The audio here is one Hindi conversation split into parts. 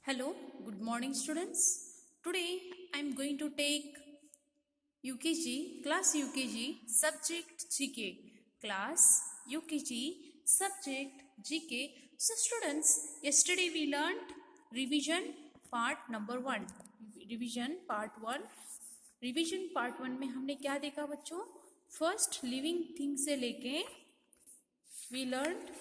Hello, good morning students. Today I am going to take UKG, class UKG, subject GK. Class UKG, subject GK. So students, yesterday we learned revision part number 1. Revision part 1. Revision part 1 में हमने क्या देखा बच्चों? First living thing से लेके we learned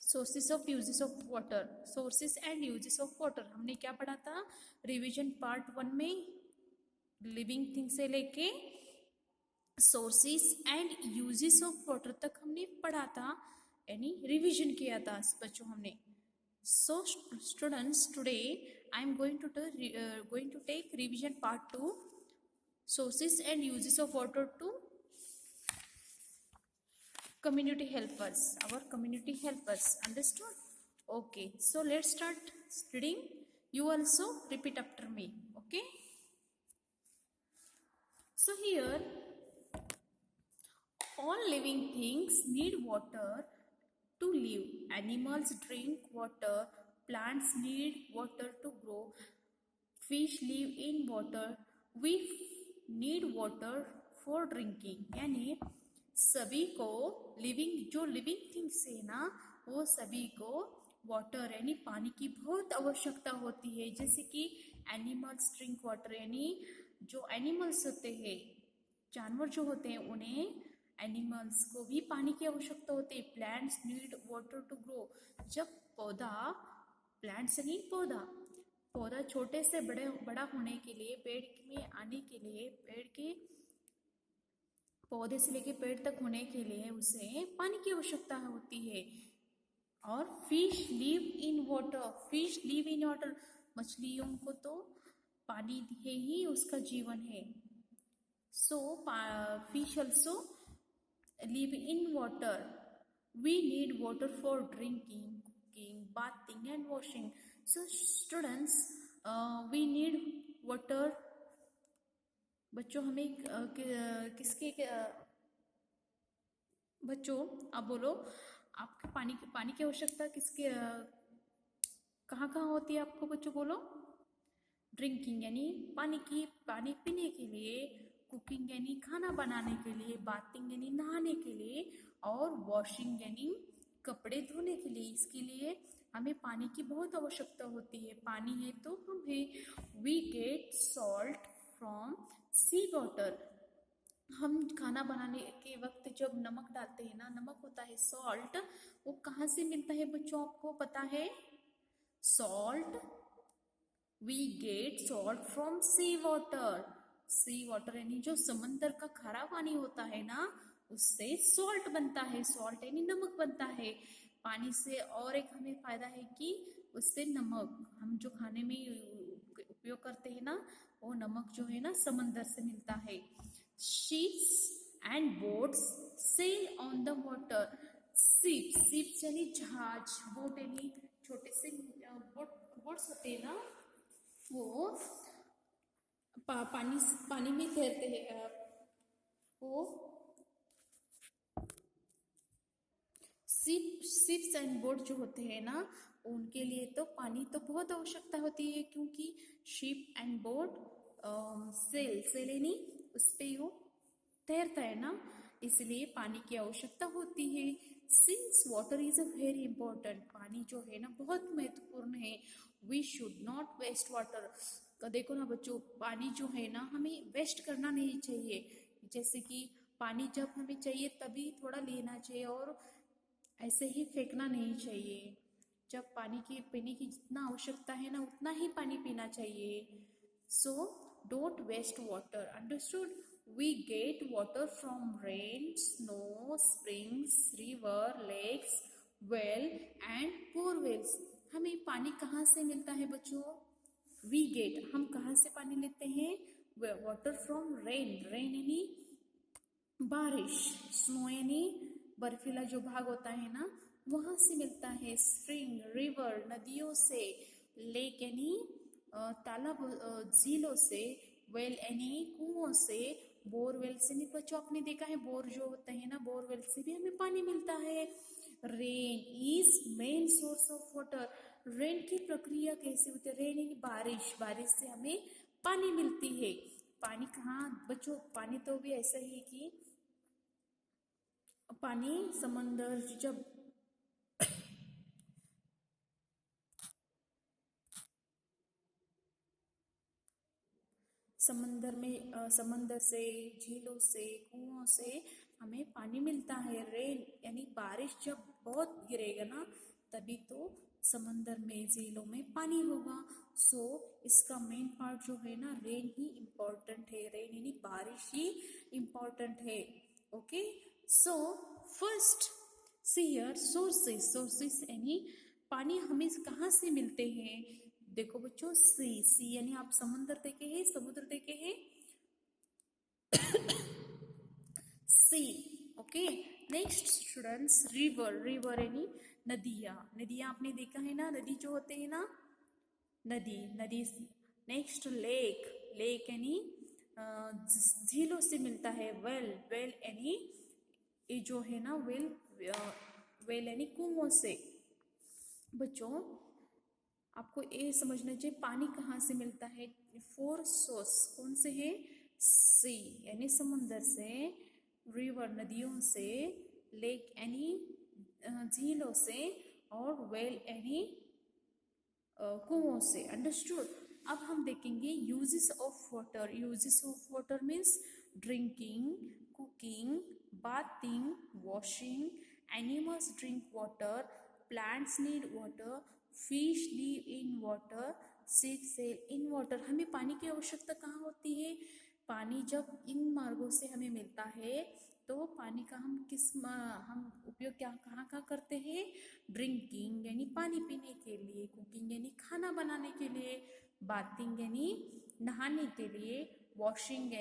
sources of uses of water, sources and uses of water हमने क्या पढ़ा था रिवीजन पार्ट 1 में? लिविंग थिंग से लेके sources and uses of water तक हमने पढ़ा था, यानी रिवीजन किया था बच्चों हमने. So students, today I am going to take revision part 2, sources and uses of water to community helpers, our community helpers. Understood? Okay, so let's start studying. You also repeat after me. Okay, so here all living things need water to live. Animals drink water, plants need water to grow, fish live in water, we need water for drinking. यानी सभी को लिविंग थिंग्स है ना, वो सभी को वाटर यानी पानी की बहुत आवश्यकता होती है. जैसे कि एनिमल्स ड्रिंक वाटर, यानी जो एनिमल्स होते हैं, जानवर जो होते हैं, उन्हें एनिमल्स को भी पानी की आवश्यकता होती है. Plants need water to grow. जब पौधा, प्लांट्स यानी पौधा छोटे से बड़ा होने के लिए, पेड़ में आने के लिए, पौधे से लेके पेड़ तक होने के लिए उसे पानी की आवश्यकता होती है. और फिश लिव इन वाटर, मछलियों को तो पानी है ही उसका जीवन है. So fish also live in water. We need water for drinking, cooking, bathing and washing. So students, we need water. बच्चों हमें किसके बच्चों आप बोलो, आपके पानी की आवश्यकता किसके कहाँ होती है आपको? बच्चों बोलो. ड्रिंकिंग यानी पानी पीने के लिए, कुकिंग यानी खाना बनाने के लिए, बाथिंग यानी नहाने के लिए, और वॉशिंग यानी कपड़े धोने के लिए. इसके लिए हमें पानी की बहुत आवश्यकता होती है. पानी है तो हमें we get salt from sea water. हम खाना बनाने के वक्त जब नमक डालते हैं ना, नमक होता है सॉल्ट, वो कहाँ से मिलता है बच्चों? आपको पता है? Salt, we get salt from sea water यानी जो समंदर का खारा पानी होता है ना, उससे सॉल्ट बनता है. सॉल्ट यानी नमक बनता है पानी से. और एक हमें फायदा है कि उससे नमक हम जो खाने में उपयोग करते हैं ना, वो नमक जो है ना समंदर से मिलता है. Ships and boats sail on the water. Ships यानी जहाज, बोट यानी छोटे से बोट्स होते हैं ना, वो पानी में तैरते हैं. वो शिप्स एंड बोट जो होते हैं ना, उनके लिए तो पानी तो बहुत आवश्यकता होती है, क्योंकि शिप एंड बोट सेल यानी उस पे वो तैरता है ना, इसलिए पानी की आवश्यकता होती है. Since water is a very important, पानी जो है ना बहुत महत्वपूर्ण है. We should not waste water. देखो ना बच्चों, पानी जो है ना हमें वेस्ट करना नहीं चाहिए. जैसे कि पानी जब हमें चाहिए तभी थोड़ा लेना चाहिए, और ऐसे ही फेंकना नहीं चाहिए. जब पानी की पीने की जितना आवश्यकता है ना, उतना ही पानी पीना चाहिए. So don't waste water. Understood? We get water from rain, snow, springs, river, lakes, well and borewells. हमें पानी कहाँ से मिलता है बच्चों? वी गेट, हम कहाँ से पानी लेते हैं? वाटर फ्रॉम रेन यानी बारिश, स्नो यानी बर्फीला जो भाग होता है ना, वहां से मिलता है. स्प्रिंग, रिवर नदियों से, लेक यानी तालाब झीलों से, वेल यानी कुओं से, बोरवेल से. नहीं बच्चों, आपने देखा है बोर जो होता है ना, बोरवेल से भी हमें पानी मिलता है. Rain is main source of water. Rain की प्रक्रिया कैसे होती है? रेन यानी बारिश, बारिश से हमें पानी मिलती है। पानी कहाँ बच्चों? पानी तो भी ऐसा ही है कि पानी समंदर जब समंदर से, झीलों से, कुओं से हमें पानी मिलता है। रेन यानी बारिश जब बहुत गिरेगा ना, तभी तो समंदर में, झीलों में पानी होगा। सो इसका मेन पार्ट जो है ना, रेन ही इम्पोर्टेंट है। रेन यानी बारिश ही इम्पोर्टेंट है। Okay, so first see here sources. Sources यानी पानी हमें कहाँ से मिलते हैं? देखो बच्चों, सी यानी आप समुद्र देखे हैं, समुद्र देखे हैं, sea. Okay, next students, river. River यानी नदियाँ। नदियाँ आपने देखा है ना, नदी जो होते हैं ना, नदी नदी। Next lake. लेक यानी झीलों से मिलता है। वेल। वेल यानी ये जो है ना, वेल, वेल यानी कुओं से। बच्चों आपको ये समझना चाहिए पानी कहाँ से मिलता है। फोर सोर्स कौन से हैं? सी यानी समुंदर से, रिवर नदियों से, लेक यानी झीलों से, और वेल यानी कुओं से। अंडरस्टूड। अब हम देखेंगे uses of water. Uses of water means drinking, cooking, bathing, washing. Animals drink water, plants need water, fish live in water, ship sail in water. हमें पानी की आवश्यकता कहाँ होती है? पानी जब इन मार्गों से हमें मिलता है, तो पानी का हम उपयोग क्या कहाँ करते हैं? ड्रिंकिंग यानी पानी पीने के लिए, कुकिंग यानी खाना बनाने के लिए, बाथिंग यानी नहाने के लिए, वॉशिंग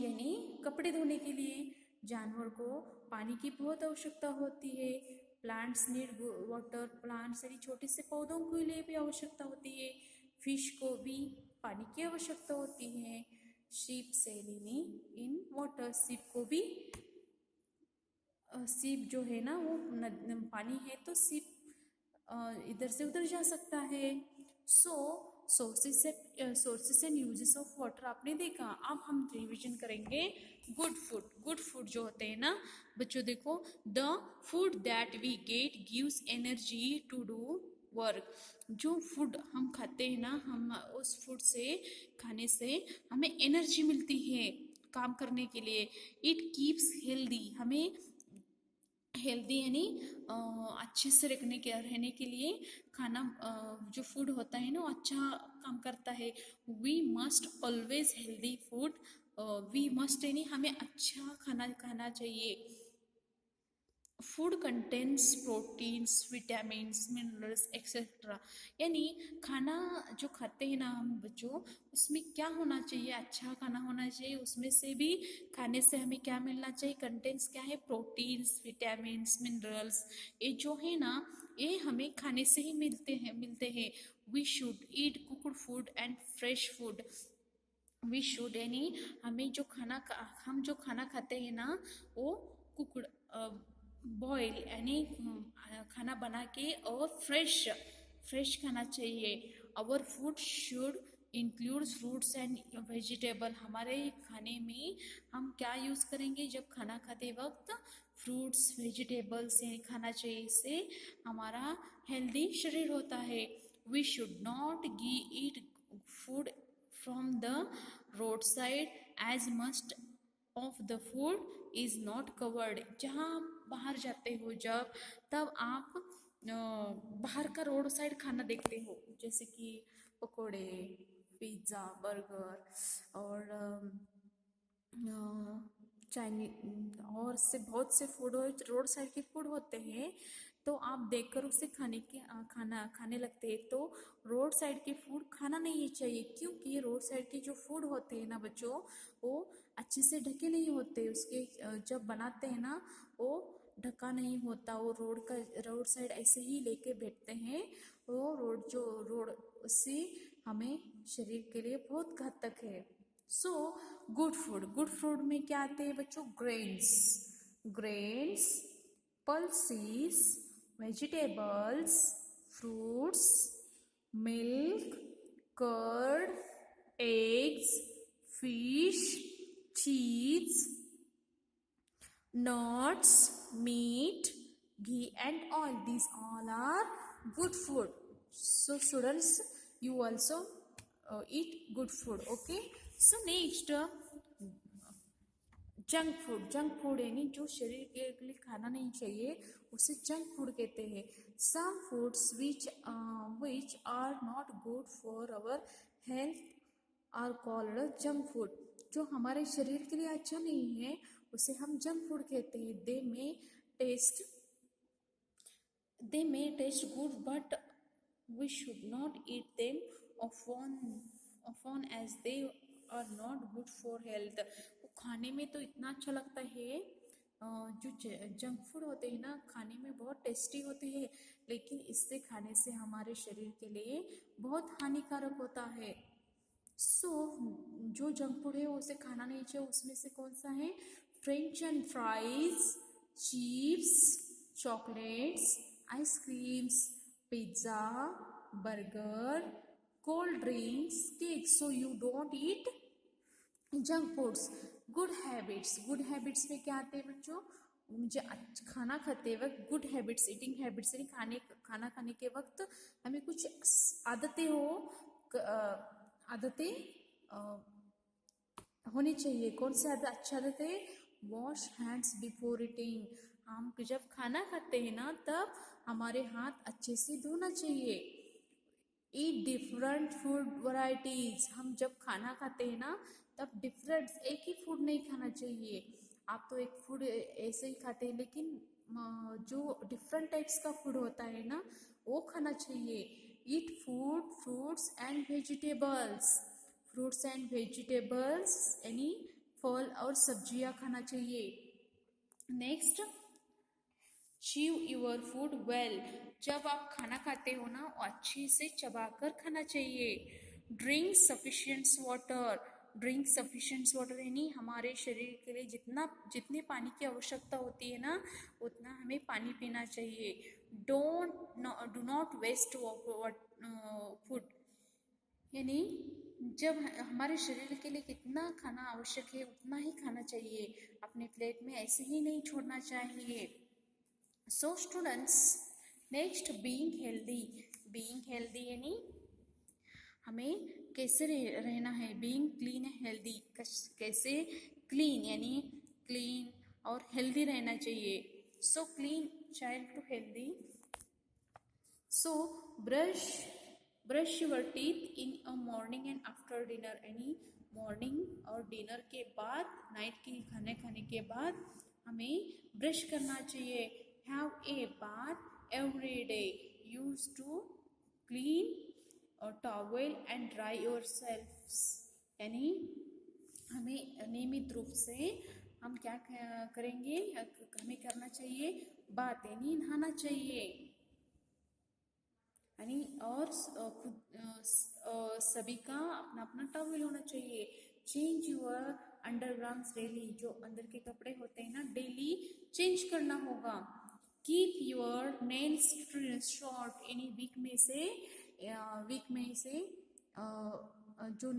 यानी कपड़े धोने के लिए। जानवर को पानी की बहुत आवश्यकता होती है। Plants need water. प्लांट्स यानी छोटे से पौधों के लिए भी आवश्यकता होती है। फिश को भी पानी की आवश्यकता होती है। Ship sailing in water. Ship को भी, शिप जो है ना वो पानी है तो शिप इधर से उधर जा सकता है। So sources and uses of water आपने देखा। अब हम रिवीजन करेंगे। Good food. गुड फूड जो होते हैं ना बच्चों, देखो, the food that we get gives energy to do work. जो फूड हम खाते हैं ना, हम उस फूड से, खाने से हमें एनर्जी मिलती है काम करने के लिए। It keeps healthy. हमें हेल्दी यानी अच्छे से रहने के लिए खाना, जो फूड होता है ना वो अच्छा काम करता है। We must always healthy food. We must यानी हमें अच्छा खाना खाना चाहिए। Food contents proteins, vitamins, minerals etcetera. यानी खाना जो खाते हैं ना हम बच्चों, उसमें क्या होना चाहिए? अच्छा खाना होना चाहिए। उसमें से भी खाने से हमें क्या मिलना चाहिए? कंटेंट्स क्या है? Proteins, vitamins, minerals. ये जो है ना, ये हमें खाने से ही मिलते हैं। We should eat cooked food and fresh food. We should यानी हम जो खाना खाते हैं ना, वो कुकड़, बॉयल यानी खाना बना के, और फ्रेश खाना चाहिए। Our food should include fruits and vegetable. हमारे खाने में हम क्या यूज़ करेंगे जब खाना खाते वक्त? फ्रूट्स, वेजिटेबल्स यानी खाना चाहिए। इससे हमारा हेल्दी शरीर होता है। We should not eat food from the roadside as much of the food is not covered। जहाँ आप बाहर जाते हो जब, तब आप बाहर का रोड साइड खाना देखते हो, जैसे कि पकोड़े, पिज्ज़ा, बर्गर, और चाइनीज, और से बहुत से फूड रोड साइड के फूड होते हैं। तो आप देखकर उसे खाने लगते हैं। तो रोड साइड के फूड खाना नहीं चाहिए, क्योंकि रोड साइड के जो फूड होते हैं ना बच्चों, वो अच्छे से ढके नहीं होते। उसके जब बनाते हैं ना, वो ढका नहीं होता। वो रोड साइड ऐसे ही लेके बैठते हैं। वो रोड उससे हमें शरीर के लिए बहुत घातक है। सो गुड फूड में क्या आते हैं बच्चों? Grains. pulses, vegetables, fruits, milk, curd, eggs, fish, cheese, nuts, meat, ghee and oil. These all are good food. So students, you also eat good food. Okay. So next, junk food यानी जो शरीर के लिए खाना नहीं चाहिए उसे जंक फूड कहते हैं. Some foods which are not good for our health are called junk food. जो हमारे शरीर के लिए अच्छा नहीं है उसे हम जंक फूड कहते हैं. They may taste good but we should not eat them often as they are not good for health. वो खाने में तो इतना अच्छा लगता है. जो जंक फूड होते हैं ना खाने में बहुत टेस्टी होते हैं लेकिन इससे खाने से हमारे शरीर के लिए बहुत हानिकारक होता है. सो जो जंक फूड है उसे खाना नहीं चाहिए. उसमें से कौन सा है? French and fries, chips, chocolates, ice creams, pizza, burger, cold drinks, cake. So you don't eat junk foods. Good habits में क्या आते हैं बच्चों? मुझे खाना खाते वक्त गुड हैबिट्स, ईटिंग हैबिट्स यानी खाना खाने के वक्त हमें कुछ आदतें होनी चाहिए. कौन सी अच्छी आदतें? Wash hands before eating. हम जब खाना खाते हैं ना तब हमारे हाथ अच्छे से धोना चाहिए. Eat different food varieties. हम जब खाना खाते हैं ना तब डिफरेंट एक ही फूड नहीं खाना चाहिए. आप तो एक फूड ऐसे ही खाते हैं लेकिन जो डिफरेंट टाइप्स का फूड होता है ना वो खाना चाहिए. ईट फ्रूट्स एंड वेजिटेबल्स यानी फल और सब्जियां खाना चाहिए. Next, chew your food well. जब आप खाना खाते हो ना अच्छे से चबाकर खाना चाहिए. ड्रिंक सफिशिएंट वाटर यानी हमारे शरीर के लिए जितने पानी की आवश्यकता होती है ना उतना हमें पानी पीना चाहिए. डू नॉट वेस्ट फूड यानी जब हमारे शरीर के लिए कितना खाना आवश्यक है उतना ही खाना चाहिए. अपने प्लेट में ऐसे ही नहीं छोड़ना चाहिए. So students, next being healthy यानी हमें कैसे रहना है. Being clean and healthy. कैसे क्लीन यानी क्लीन और हेल्दी रहना चाहिए. So clean child to healthy. So brush your teeth in a morning and after dinner यानी मॉर्निंग और डिनर के बाद, नाइट के खाने के बाद हमें ब्रश करना चाहिए. Have a bath every day. Use to clean towel and dry your selfs यानी हमें नियमित रूप से हम क्या करेंगे? हमें करना चाहिए बात यानी नहाना चाहिए यानी और सभी का अपना अपना टॉवेल होना चाहिए. Change your undergarments daily. जो अंदर के कपड़े होते हैं ना डेली चेंज करना होगा. कीप योर नेल्स शॉर्ट यानी वीक में से जो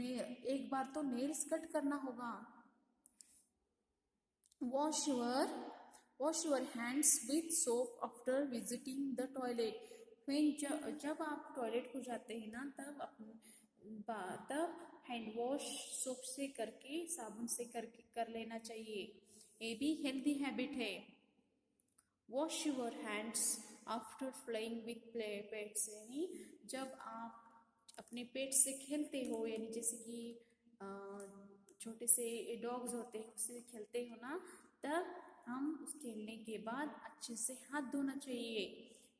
एक बार तो नेल्स कट करना होगा. Wash your hands with soap after visiting the toilet. जब आप टॉयलेट को जाते हैं ना तब हैंड वॉश सोप से करके साबुन से कर लेना चाहिए. ये भी हेल्दी हैबिट है. Wash your hands after playing with pets यानी जब आप अपने पेट से खेलते हो यानी जैसे कि छोटे से डॉग्स होते हैं उससे खेलते हो ना तब हम उस खेलने के बाद अच्छे से हाथ धोना चाहिए.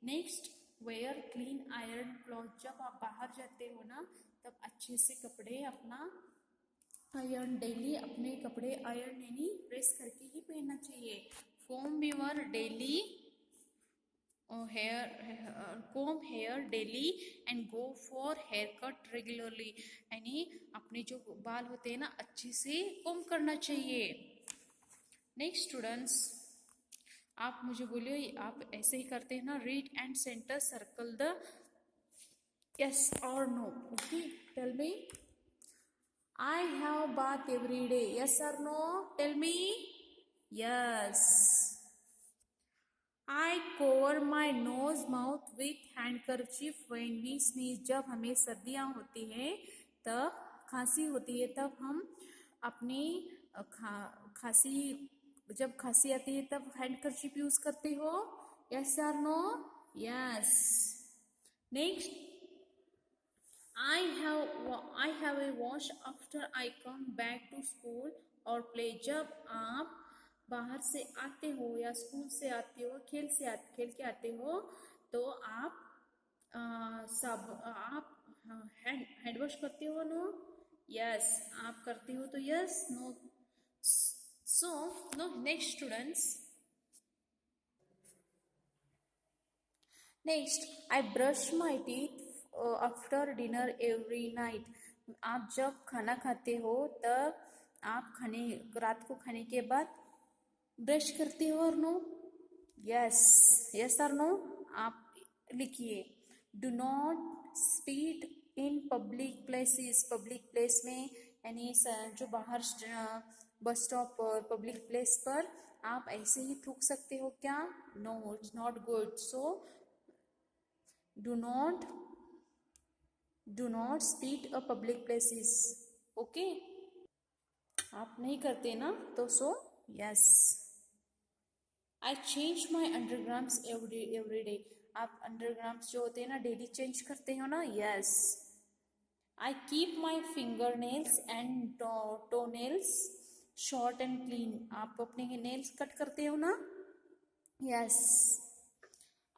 Next, where clean iron cloth. जब आप बाहर जाते हो ना तब अच्छे से कपड़े अपना आयरन डेली अपने कपड़े आयरन यानी प्रेस करके ही पहनना चाहिए. comb hair daily and go for haircut regularly यानी अपने जो बाल होते हैं ना अच्छे से कॉम्ब करना चाहिए. नेक्स्ट स्टूडेंट्स, आप मुझे बोलिए, आप ऐसे ही करते हैं ना, read and centre circle the yes or no. Okay, tell me. I have bath every day. Yes or no? Tell me. Yes. I cover my nose mouth with handkerchief when we sneeze. जब हमें सर्दियाँ होती हैं, तब खांसी होती है, तब हम अपनी खांसी, जब खांसी आती है तब हैंडकरचीफ यूज करते हो. यस और no? Yes. Next, I have a wash after I come back to school or play. जब आप बाहर से आते हो या स्कूल से आते हो, खेल के आते हो, तो आप सब आप हैंड वॉश करते हो. नो? यस. आप करते हो तो yes. No? So no. Next students. Next, I brush my teeth after dinner every night. आप जब खाना खाते हो तब आप रात को खाने के बाद ब्रश करते हो और नो? यस. यस और नो? आप लिखिए. Do not spit in public places. Public place में यानी जो बाहर बस स्टॉप पर, पब्लिक प्लेस पर आप ऐसे ही थूक सकते हो क्या? No, it's not good. So do not speak a public places. Okay, आप नहीं करते ना, तो so yes. I change my undergarments every day. आप अंडरग्राम्स जो होते हैं ना, डेली चेंज करते हो ना? Yes. I keep my finger nails and to nails short and clean. आप अपने नेल्स कट करते हो ना? Yes.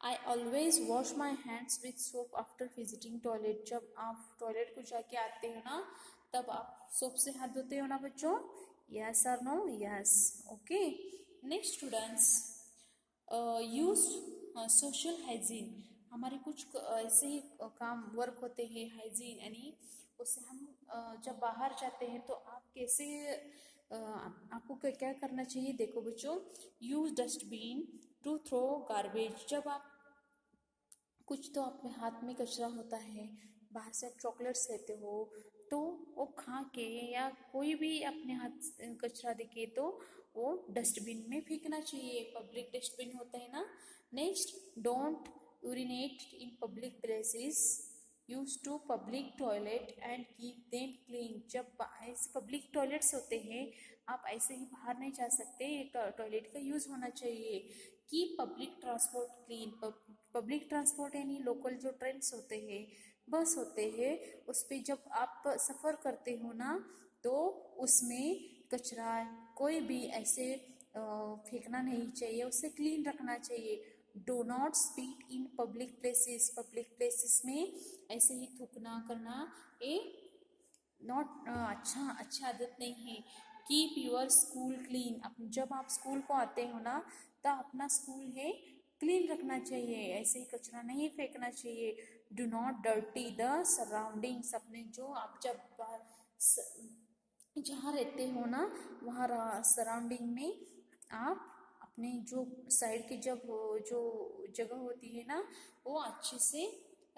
I always wash my hands with soap after visiting toilet. जब आप टॉयलेट को जाके आते हो ना, तब आप सोप से हाथ धोते हो ना बच्चों? यस और no? Yes. Okay. Next students, use social hygiene. हमारे कुछ ऐसे ही काम वर्क होते हैं हाइजीन, यानी उससे हम जब बाहर जाते हैं तो आप कैसे आपको क्या करना चाहिए? देखो बच्चों, use dustbin to throw garbage. जब आप कुछ तो अपने हाथ में कचरा होता है, बाहर से आप चॉकलेट्स लेते हो, तो वो खा के या कोई भी अपने हाथ कचरा दिखे तो वो डस्टबिन में फेंकना चाहिए. पब्लिक डस्टबिन होता है ना. Next, don't urinate in public places. Use to public toilet and keep them clean. जब ऐसे पब्लिक टॉयलेट्स होते हैं, आप ऐसे ही बाहर नहीं जा सकते, टॉयलेट का यूज होना चाहिए. Keep public transport clean. Public transport यानी लोकल जो ट्रेन्स होते हैं, बस होते हैं, उस पर जब आप सफ़र करते हो ना, तो उसमें कचरा कोई भी ऐसे फेंकना नहीं चाहिए, उसे क्लीन रखना चाहिए. Do not spit in public places. Public places में ऐसे ही थूकना करना ये नॉट अच्छी आदत नहीं है. Keep your school clean. जब आप स्कूल को आते हो ना, तब अपना स्कूल है क्लीन रखना चाहिए, ऐसे ही कचरा नहीं फेंकना चाहिए. Do not dirty the surroundings. अपने जो आप जब जहाँ रहते हो ना, वहाँ सराउंडिंग में आप अपने जो साइड की जब जो जगह होती है ना, वो अच्छे से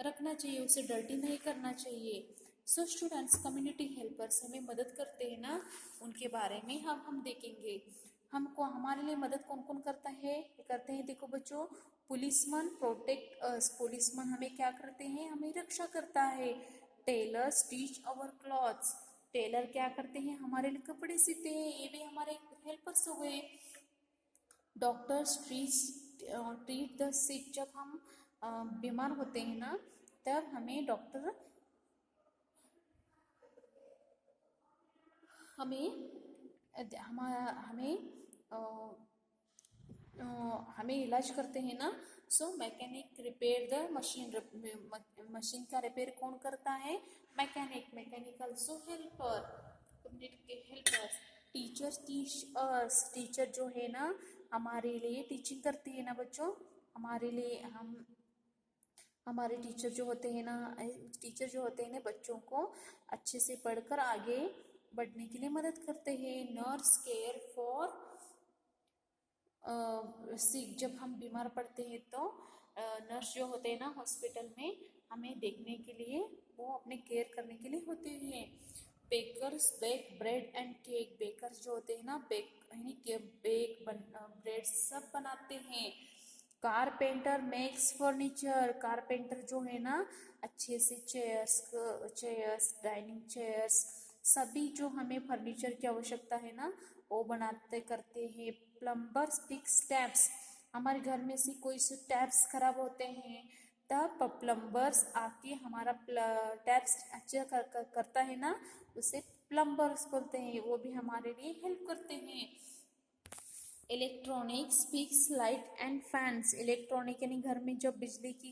रखना चाहिए, उसे डर्टी नहीं करना चाहिए. सो स्टूडेंट्स, कम्युनिटी हेल्पर्स हमें मदद करते हैं ना, उनके बारे में हम देखेंगे. हमको हमारे लिए मदद कौन कौन करता है, करते हैं? देखो बच्चों, पुलिसमैन प्रोटेक्ट अस. पुलिसमैन हमें क्या करते हैं? हमें रक्षा करता है. टेलर्स टीच अवर क्लॉथ्स. टेलर क्या करते हैं? हमारे लिए कपड़े सीते हैं, ये भी हमारे हेल्पर्स हो गए. डॉक्टर्स ट्रीट द सिक. जब हम बीमार होते हैं ना, तब हमें डॉक्टर हमारा हमें इलाज करते हैं ना. So mechanic repair the machine. Machine का रिपेयर कौन करता है? Mechanic. Mechanical so helper, helpers. Teachers teach us. Teacher जो है ना, हमारे लिए टीचिंग करती है ना बच्चों. हमारे लिए हमारे टीचर जो होते हैं ना, बच्चों को अच्छे से पढ़कर आगे बढ़ने के लिए मदद करते हैं. नर्स केयर फॉर जब हम बीमार पड़ते हैं तो नर्स जो होते हैं ना हॉस्पिटल में हमें देखने के लिए, वो अपने केयर करने के लिए होते हैं। Bakers bake bread and cake, bakers जो होते हैं ना बेक यानी कि ब्रेड सब बनाते हैं। कारपेंटर मेक्स फर्नीचर, कारपेंटर जो है ना अच्छे से चेयर्स डाइनिंग चेयर्स सभी जो हमें फर्नीचर की आवश्यकता है ना वो बनाते करते हैं। प्लम्बर्स फिक्स टैप्स, हमारे घर में से कोई से टैप्स खराब होते हैं तब प्लम्बर्स आके हमारा टैप्स अच्छा करता है ना, उसे प्लम्बर्स बोलते हैं, वो भी हमारे लिए हेल्प करते हैं। Electronics fix light and fans, electronic यानी घर में जब बिजली की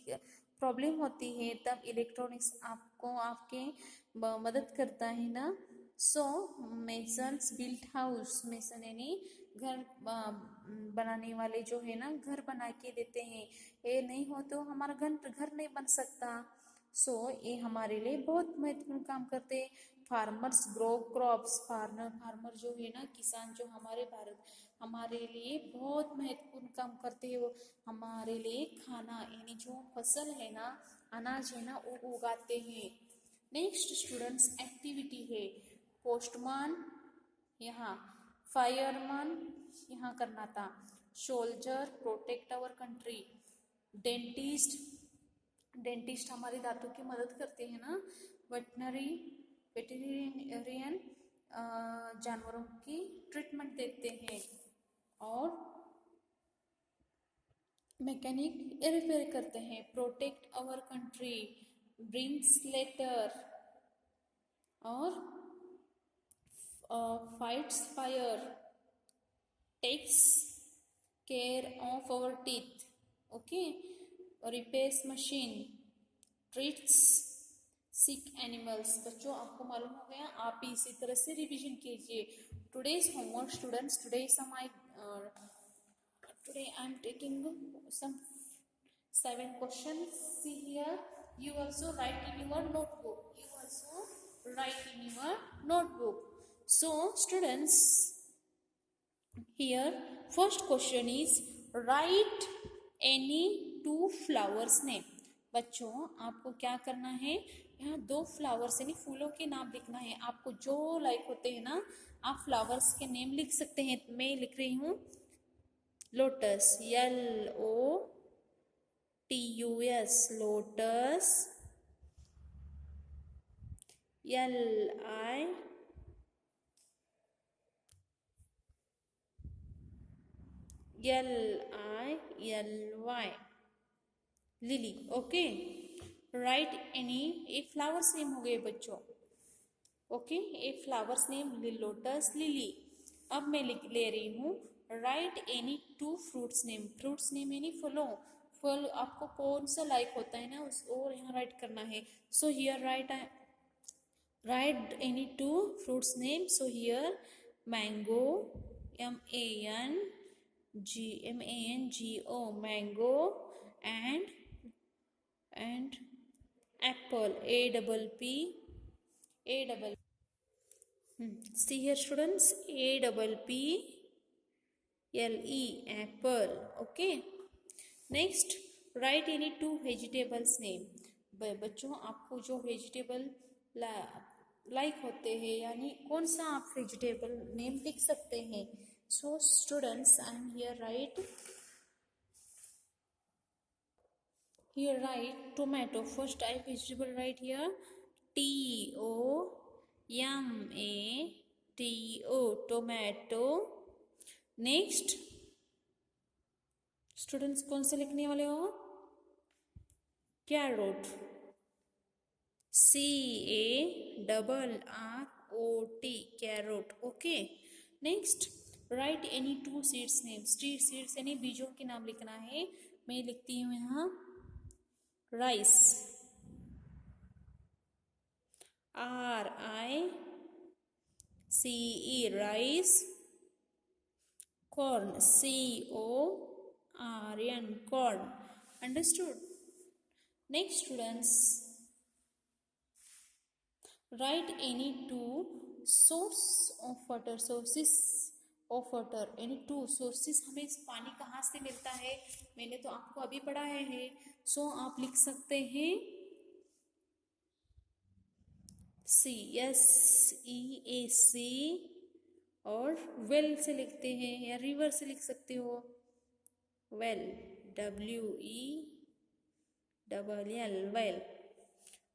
प्रॉब्लम होती है तब इलेक्ट्रॉनिक्स आपको आपके मदद करता है ना। सो मेसन्स बिल्ट हाउस, मेसन यानी घर बनाने वाले जो है ना घर बना के देते हैं, ये नहीं हो तो हमारा घर नहीं बन सकता। सो ये हमारे लिए बहुत महत्वपूर्ण काम करते हैं। फार्मर्स ग्रो क्रॉप्स, फार्मर जो है ना किसान जो हमारे भारत हमारे लिए बहुत महत्वपूर्ण काम करते हैं। वो हमारे लिए खाना यानी जो फसल है ना अनाज है ना वो उगाते हैं। नेक्स्ट स्टूडेंट्स एक्टिविटी है पोस्टमैन, यहाँ फायरमैन यहाँ करना था। Soldier protect our country. Dentist, dentist हमारे दांतों की मदद करते हैं ना। वेटेरियन जानवरों की ट्रीटमेंट देते हैं। और मैकेनिक रिपेयर करते हैं। Protect our country, brings letter और fights fire, takes care of our teeth, okay, repairs machine, treats sick animals. बच्चों आपको मालूम हो गया, आप भी इसी तरह से रिवीजन कीजिए। Today's homework students, today I am taking some 7 questions. See here, you also write in your notebook. So students, here first question is write any 2 flowers name. बच्चों आपको क्या करना है, यहाँ 2 फ्लावर्स यानी फूलों के नाम लिखना है। आपको जो लाइक होते हैं ना आप फ्लावर्स के नेम लिख सकते हैं। मैं लिख रही हूँ lotus, LOTUS, lotus, LILY, lily, okay. Right any, एक फ्लावर्स नेम हो गए बच्चों, ओके, एक फ्लावर्स नेम लोटस लिली। अब मैं लिख ले रही हूँ right any 2 fruits name, fruits name यानी फलों, फल आपको कौन सा लाइक होता है ना उस और यहाँ राइट करना है। So here write any 2 fruits name. So here mango, mango, mango, and apple, apple. See here students, APPLE, apple, okay. Next write any 2 vegetables name. बच्चों आपको जो वेजिटेबल लाइक होते हैं यानी कौन सा आप वेजिटेबल नेम लिख सकते हैं। So students I am here write tomato. First type vegetable right here, TOMATO, tomato. Next students कौन से लिखने वाले हो, carrot, CARROT, carrot, okay. Next right any 2 seeds name, seeds यानी बीजों के नाम लिखना है। मैं लिखती हूँ यहाँ rice, RICE, rice, corn, CORN, corn, understood। Next students, write any 2 sources of water, sources of water, यानी टू सोर्सेस हमें इस पानी कहाँ से मिलता है, मैंने तो आपको अभी पढ़ाया है। सो आप लिख सकते हैं सी, एस ई ए सी, और वेल से लिखते हैं या रिवर से लिख सकते हो, well, W E double L, well.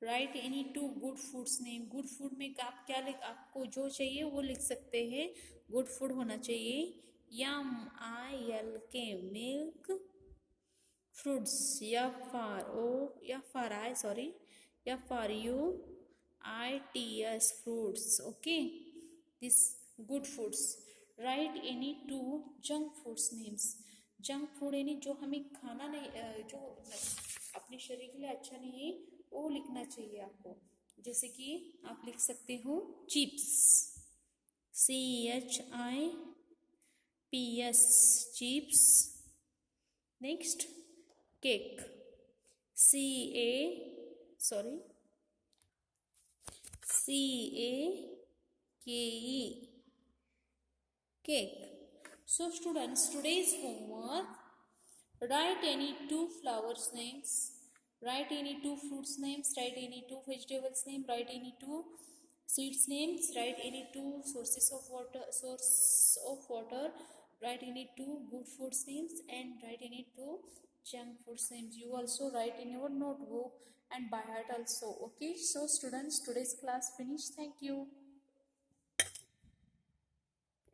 Right any to good foods name, good food में आप क्या लिख, आपको जो चाहिए वो लिख सकते हैं, गुड फूड होना चाहिए। M, I L K, milk, fruits, F for O, F for I, sorry, F for U, I T S, fruits, okay, this good foods. Write any two junk foods names, junk food यानी जो हमें खाना नहीं, जो अपने शरीर के लिए अच्छा नहीं है, वो लिखना चाहिए आपको। जैसे कि आप लिख सकते हो chips, C H I P S, chips. Next cake, C A, sorry, C A K E, cake. So students, today's homework, write any two flowers names, write any two fruits names, write any two vegetables name, write any two seeds names, write any two sources of water, write any two good foods names, and write any two junk foods names. You also write in your notebook and by heart also. Okay, so students, today's class finished. Thank you.